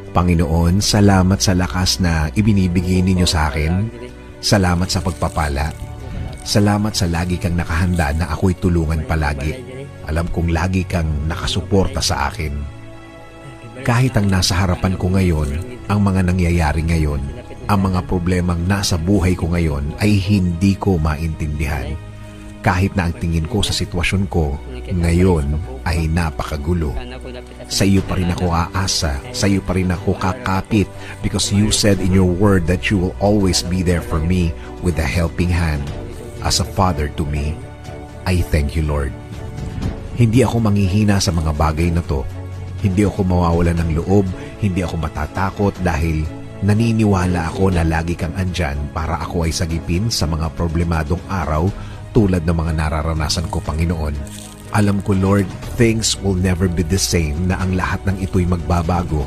Panginoon, salamat sa lakas na ibinibigay ninyo sa akin. Salamat sa pagpapala. Salamat sa lagi kang nakahanda na ako'y tulungan palagi. Alam kong lagi kang nakasuporta sa akin. Kahit ang nasa harapan ko ngayon, ang mga nangyayari ngayon, ang mga problemang nasa buhay ko ngayon ay hindi ko maintindihan. Kahit na ang tingin ko sa sitwasyon ko ngayon ay napakagulo. Sa iyo pa rin ako aasa, sa iyo pa rin ako kakapit because you said in your word that you will always be there for me with a helping hand. As a father to me, I thank you, Lord. Hindi ako manghihina sa mga bagay na to. Hindi ako mawawala ng loob, hindi ako matatakot dahil naniniwala ako na lagi kang andyan para ako ay sagipin sa mga problemadong araw tulad ng mga nararanasan ko, Panginoon. Alam ko, Lord, things will never be the same na ang lahat ng ito'y magbabago.